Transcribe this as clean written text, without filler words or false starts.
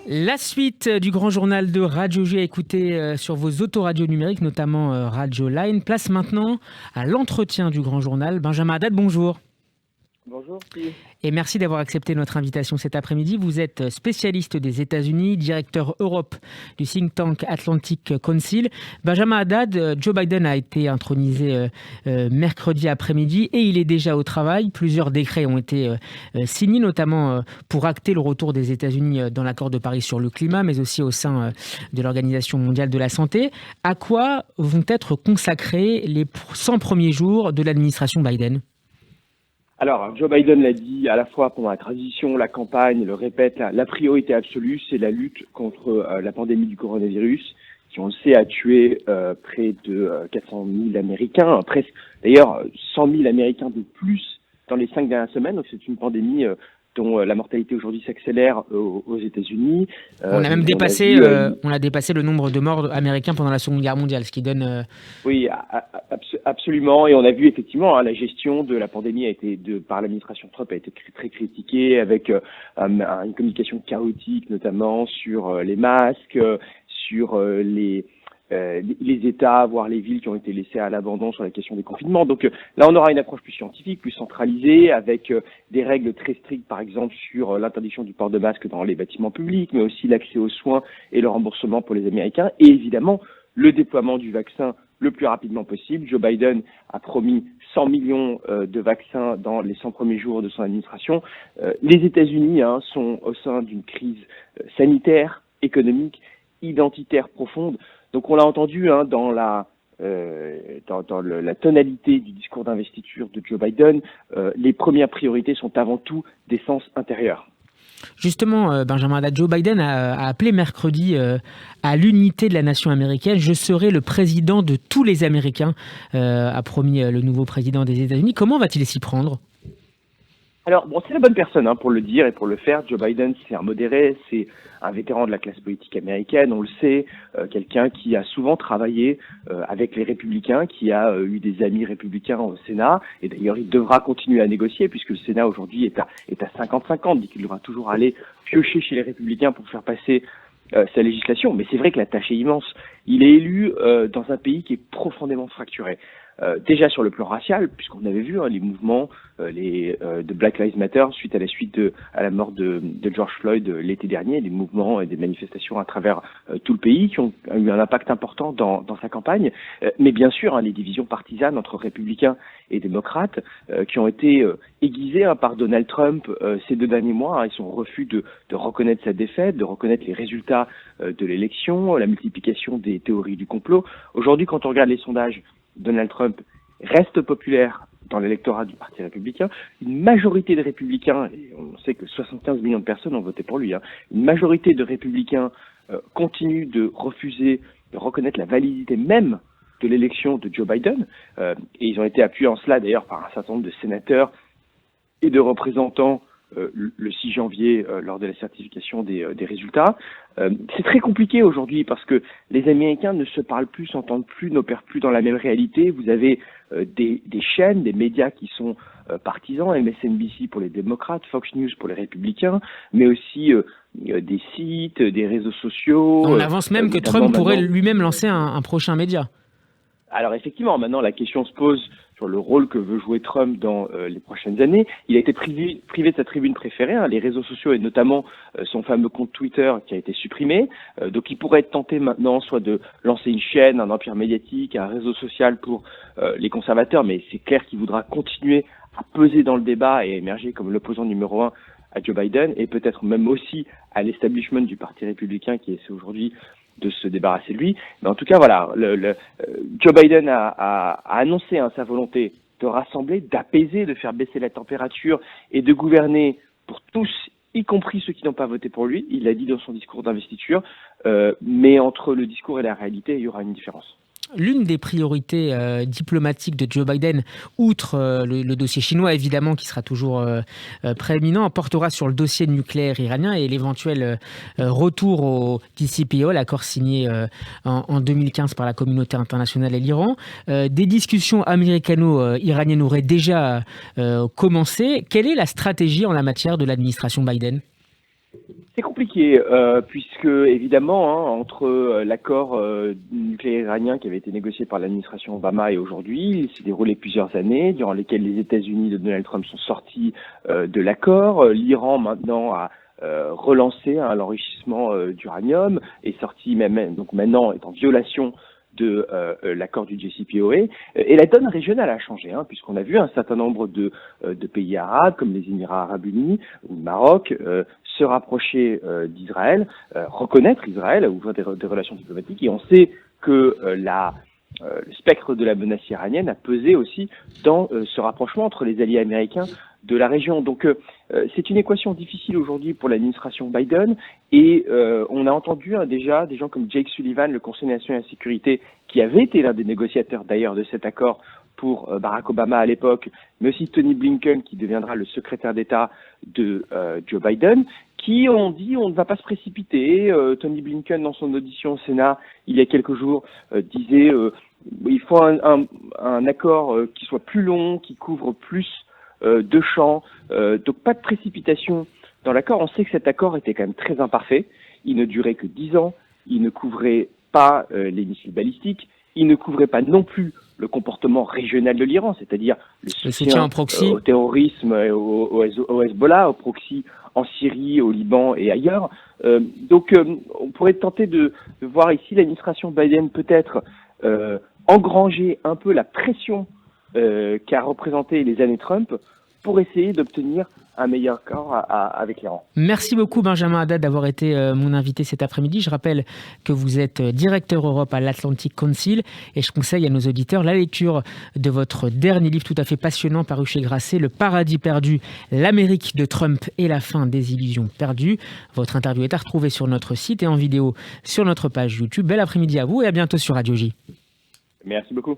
La suite du grand journal de Radio G à écouter sur vos autoradios numériques, notamment Radio Line. Place maintenant à l'entretien du grand journal. Benjamin Haddad, bonjour. Bonjour Steve. Et merci d'avoir accepté notre invitation cet après-midi. Vous êtes spécialiste des États-Unis, directeur Europe du think tank Atlantic Council. Benjamin Haddad, Joe Biden a été intronisé mercredi après-midi et il est déjà au travail. Plusieurs décrets ont été signés, notamment pour acter le retour des États-Unis dans l'accord de Paris sur le climat, mais aussi au sein de l'Organisation mondiale de la santé. À quoi vont être consacrés les 100 premiers jours de l'administration Biden ? Alors, Joe Biden l'a dit à la fois pendant la transition, la campagne, le répète, la priorité absolue, c'est la lutte contre la pandémie du coronavirus, qui, on le sait, a tué près de 400 000 Américains, presque, d'ailleurs, 100 000 Américains de plus dans les 5 dernières semaines. Donc, c'est une pandémie dont la mortalité aujourd'hui s'accélère aux États-Unis. On a même dépassé, on a dépassé le nombre de morts américains pendant la Seconde Guerre mondiale, ce qui donne... Oui, absolument. Et on a vu effectivement la gestion de la pandémie par l'administration Trump a été très critiquée, avec une communication chaotique, notamment sur les masques, sur les États, voire les villes qui ont été laissées à l'abandon sur la question des confinements. Donc là, on aura une approche plus scientifique, plus centralisée, avec des règles très strictes, par exemple, sur l'interdiction du port de masque dans les bâtiments publics, mais aussi l'accès aux soins et le remboursement pour les Américains, et évidemment le déploiement du vaccin le plus rapidement possible. Joe Biden a promis 100 millions de vaccins dans les 100 premiers jours de son administration. Les États-Unis sont au sein d'une crise sanitaire, économique, identitaire profonde. Donc on l'a entendu dans la tonalité du discours d'investiture de Joe Biden, les premières priorités sont avant tout d'essence intérieure. Justement, Benjamin Haddad, Joe Biden a appelé mercredi à l'unité de la nation américaine. Je serai le président de tous les Américains, a promis le nouveau président des États-Unis. Comment va-t-il s'y prendre ? Alors, bon, c'est la bonne personne pour le dire et pour le faire. Joe Biden, c'est un modéré, c'est un vétéran de la classe politique américaine, on le sait, quelqu'un qui a souvent travaillé avec les républicains, qui a eu des amis républicains au Sénat, et d'ailleurs il devra continuer à négocier, puisque le Sénat aujourd'hui est à 50-50, dit qu'il devra toujours aller piocher chez les républicains pour faire passer sa législation. Mais c'est vrai que la tâche est immense. Il est élu dans un pays qui est profondément fracturé. Déjà sur le plan racial, puisqu'on avait vu les mouvements de Black Lives Matter suite à la mort de George Floyd l'été dernier, des mouvements et des manifestations à travers tout le pays qui ont eu un impact important dans sa campagne, mais bien sûr les divisions partisanes entre républicains et démocrates qui ont été aiguisées par Donald Trump ces 2 derniers mois, et son refus de reconnaître sa défaite, de reconnaître les résultats de l'élection, la multiplication des théories du complot. Aujourd'hui, quand on regarde les sondages, Donald Trump reste populaire dans l'électorat du Parti républicain. Une majorité de républicains, et on sait que 75 millions de personnes ont voté pour lui, une majorité de républicains continuent de refuser de reconnaître la validité même de l'élection de Joe Biden. Et ils ont été appuyés en cela d'ailleurs par un certain nombre de sénateurs et de représentants le 6 janvier lors de la certification des résultats. C'est très compliqué aujourd'hui parce que les Américains ne se parlent plus, s'entendent plus, n'opèrent plus dans la même réalité. Vous avez des chaînes, des médias qui sont partisans, MSNBC pour les démocrates, Fox News pour les républicains, mais aussi des sites, des réseaux sociaux. On avance même que Trump pourrait lui-même lancer un prochain média. Alors effectivement, maintenant la question se pose sur le rôle que veut jouer Trump dans les prochaines années. Il a été privé de sa tribune préférée, les réseaux sociaux, et notamment son fameux compte Twitter qui a été supprimé. Donc il pourrait être tenté maintenant soit de lancer une chaîne, un empire médiatique, un réseau social pour les conservateurs, mais c'est clair qu'il voudra continuer à peser dans le débat et émerger comme l'opposant numéro 1 à Joe Biden, et peut-être même aussi à l'establishment du Parti républicain qui essaie aujourd'hui de se débarrasser de lui. Mais en tout cas, voilà, Joe Biden a annoncé sa volonté de rassembler, d'apaiser, de faire baisser la température et de gouverner pour tous, y compris ceux qui n'ont pas voté pour lui. Il l'a dit dans son discours d'investiture, mais entre le discours et la réalité, il y aura une différence. L'une des priorités diplomatiques de Joe Biden, outre le dossier chinois évidemment qui sera toujours prééminent, portera sur le dossier nucléaire iranien et l'éventuel retour au DCPO, l'accord signé en 2015 par la communauté internationale et l'Iran. Des discussions américano-iraniennes auraient déjà commencé. Quelle est la stratégie en la matière de l'administration Biden ? C'est compliqué, puisque évidemment, entre l'accord nucléaire iranien qui avait été négocié par l'administration Obama et aujourd'hui, il s'est déroulé plusieurs années, durant lesquelles les États-Unis de Donald Trump sont sortis de l'accord. L'Iran maintenant a relancé l'enrichissement d'uranium, est sorti donc maintenant est en violation de l'accord du JCPOA, et la donne régionale a changé, puisqu'on a vu un certain nombre de pays arabes, comme les Émirats arabes unis ou le Maroc, se rapprocher d'Israël, reconnaître Israël, ouvrir des relations diplomatiques, et on sait que le spectre de la menace iranienne a pesé aussi dans ce rapprochement entre les alliés américains de la région. Donc c'est une équation difficile aujourd'hui pour l'administration Biden, et on a entendu déjà des gens comme Jake Sullivan, le conseiller national de la sécurité, qui avait été l'un des négociateurs d'ailleurs de cet accord pour Barack Obama à l'époque, mais aussi Tony Blinken, qui deviendra le secrétaire d'État de Joe Biden, qui ont dit on ne va pas se précipiter. Tony Blinken, dans son audition au Sénat il y a quelques jours, disait il faut un accord qui soit plus long, qui couvre plus de champs, donc pas de précipitation dans l'accord. On sait que cet accord était quand même très imparfait. Il ne durait que 10 ans, il ne couvrait pas les missiles balistiques, il ne couvrait pas non plus le comportement régional de l'Iran, c'est-à-dire le soutien au terrorisme, au Hezbollah, au proxy en Syrie, au Liban et ailleurs. Donc on pourrait tenter de voir ici l'administration Biden peut-être engranger un peu la pression qu'a représenté les années Trump pour essayer d'obtenir un meilleur accord avec l'Iran. Merci beaucoup Benjamin Haddad d'avoir été mon invité cet après-midi. Je rappelle que vous êtes directeur Europe à l'Atlantic Council et je conseille à nos auditeurs la lecture de votre dernier livre tout à fait passionnant paru chez Grasset, Le Paradis perdu, l'Amérique de Trump et la fin des illusions perdues. Votre interview est à retrouver sur notre site et en vidéo sur notre page YouTube. Bel après-midi à vous et à bientôt sur Radio J. Merci beaucoup.